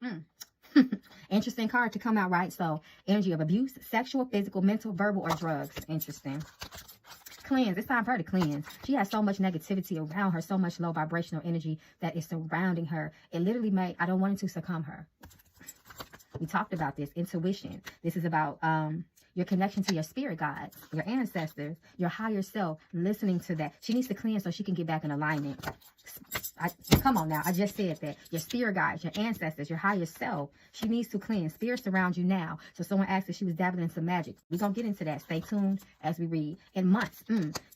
Mm. Interesting card to come out, right? So, energy of abuse, sexual, physical, mental, verbal, or drugs. Interesting. Cleanse. It's time for her to cleanse. She has so much negativity around her, so much low vibrational energy that is surrounding her. It literally made, I don't want it to succumb her. We talked about this. Intuition. This is about your connection to your spirit guides, your ancestors, your higher self, listening to that. She needs to cleanse so she can get back in alignment. Come on now. I just said that. Your spirit guides, your ancestors, your higher self. She needs to cleanse. Spirits surround you now. So someone asked if she was dabbling in some magic. We're going to get into that. Stay tuned as we read. In months.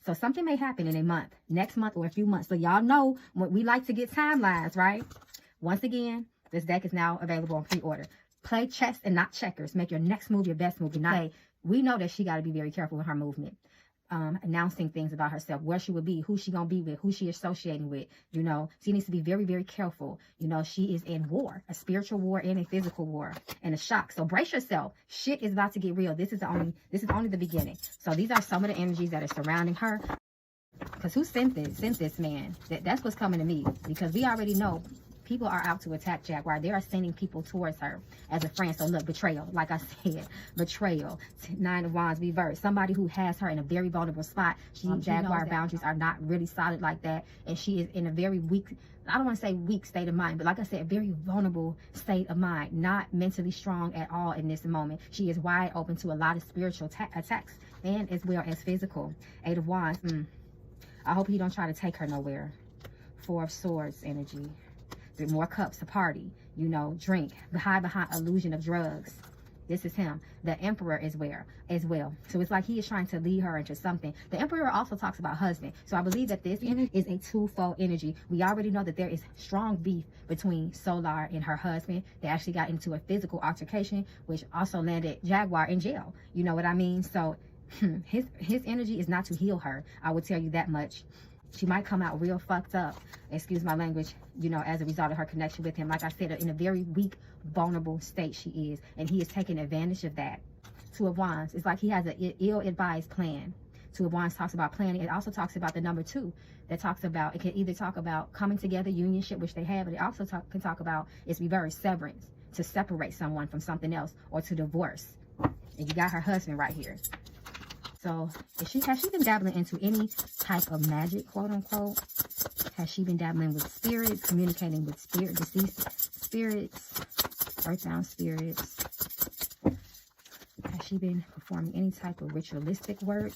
So something may happen in a month, next month, or a few months. So y'all know we like to get timelines, right? Once again, this deck is now available on pre-order. Play chess and not checkers. Make your next move your best move. We know that she got to be very careful with her movement. Announcing things about herself, where she would be, who she gonna be with, who she associating with. You know, she needs to be very, very careful. You know, she is in war, a spiritual war and a physical war, and a shock. So brace yourself. Shit is about to get real. This is only the beginning. So these are some of the energies that are surrounding her. Because who sent this man? That's what's coming to me. Because we already know people are out to attack Jaguar. They are sending people towards her as a friend. So look, betrayal. Like I said, betrayal. 9 of Wands reversed. Somebody who has her in a very vulnerable spot. Jaguar boundaries are not really solid like that. And she is in a very weak, I don't want to say weak state of mind, but like I said, a very vulnerable state of mind. Not mentally strong at all in this moment. She is wide open to a lot of spiritual attacks and as well as physical. 8 of Wands. I hope he don't try to take her nowhere. 4 of Swords energy. 3 more cups, a party, you know, drink, behind illusion of drugs. This is him. The Emperor is as well. So it's like he is trying to lead her into something. The Emperor also talks about husband. So I believe that this energy is a twofold energy. We already know that there is strong beef between SOuLAR and her husband. They actually got into a physical altercation, which also landed Jaguar in jail. You know what I mean? So his energy is not to heal her. I would tell you that much. She might come out real fucked up, excuse my language, you know, as a result of her connection with him. Like I said, in a very weak, vulnerable state she is. And he is taking advantage of that. 2 of Wands. It's like he has an ill-advised plan. 2 of Wands talks about planning. It also talks about the number 2. That talks about, it can either talk about coming together, unionship, which they have, but it also can talk about, it's reverse, severance. To separate someone from something else or to divorce. And you got her husband right here. So, has she been dabbling into any type of magic, quote unquote? Has she been dabbling with spirits, communicating with deceased spirits, earthbound spirits? Has she been performing any type of ritualistic work?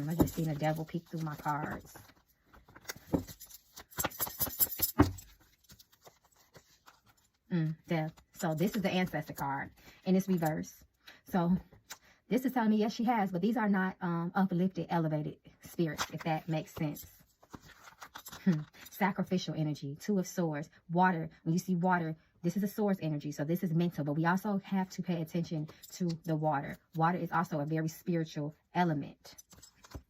I just seen a devil peek through my cards. Death. So this is the ancestor card, and it's reversed. So this is telling me, yes, she has, but these are not uplifted, elevated spirits, if that makes sense. Sacrificial energy. 2 of Swords. Water. When you see water, this is a Swords energy, so this is mental, but we also have to pay attention to the water. Water is also a very spiritual element.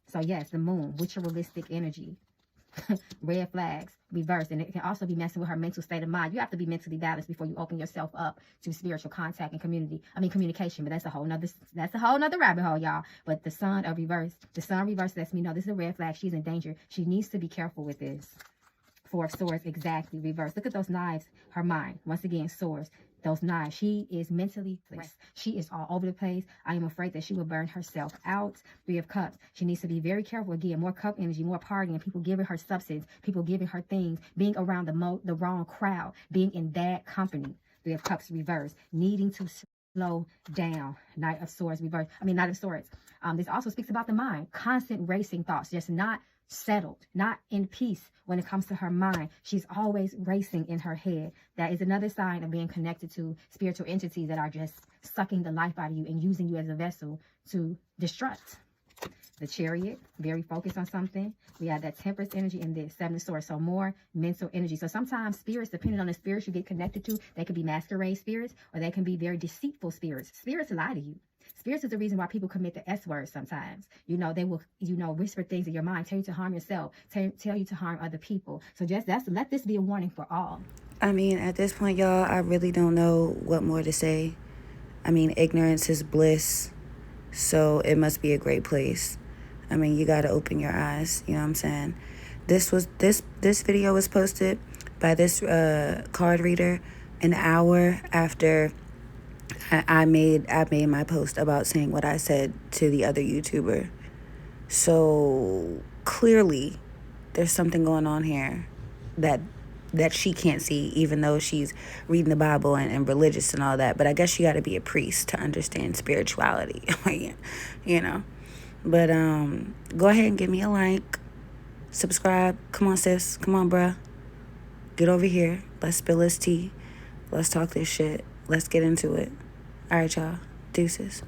So yes, the moon, ritualistic energy. Red flags, reversed, and it can also be messing with her mental state of mind. You have to be mentally balanced before you open yourself up to spiritual contact and communication. But that's a whole nother rabbit hole, y'all. But the sun reversed lets me know this is a red flag. She's in danger. She needs to be careful with this. 4 of Swords, exactly reversed. Look at those knives. Her mind, once again, swords. Those knives. She is mentally stressed. She is all over the place. I am afraid that she will burn herself out. 3 of Cups. She needs to be very careful. Again, more cup energy, more partying, people giving her substance, people giving her things, being around the wrong crowd, being in bad company. 3 of Cups reversed. Needing to slow down. Knight of Swords reversed. Knight of Swords. This also speaks about the mind. Constant racing thoughts. Just not settled, not in peace when it comes to her mind. She's always racing in her head. That is another sign of being connected to spiritual entities that are just sucking the life out of you and using you as a vessel to destruct. The Chariot, very focused on something. We have that Temperance energy and the 7 of Swords, so more mental energy. So sometimes spirits, depending on the spirits you get connected to, they can be masquerade spirits or they can be very deceitful spirits. Spirits lie to you. Spirits is the reason why people commit the S word sometimes. You know, they will, whisper things in your mind, tell you to harm yourself, tell you to harm other people. So just let this be a warning for all. At this point, y'all, I really don't know what more to say. Ignorance is bliss, so it must be a great place. You got to open your eyes, you know what I'm saying? This video was posted by this card reader an hour after I made my post about saying what I said to the other YouTuber. So clearly there's something going on here that she can't see, even though she's reading the Bible and religious and all that. But I guess you got to be a priest to understand spirituality, you know. But go ahead and give me a like, subscribe. Come on, sis. Come on, bruh. Get over here. Let's spill this tea. Let's talk this shit. Let's get into it. All right, y'all. Deuces.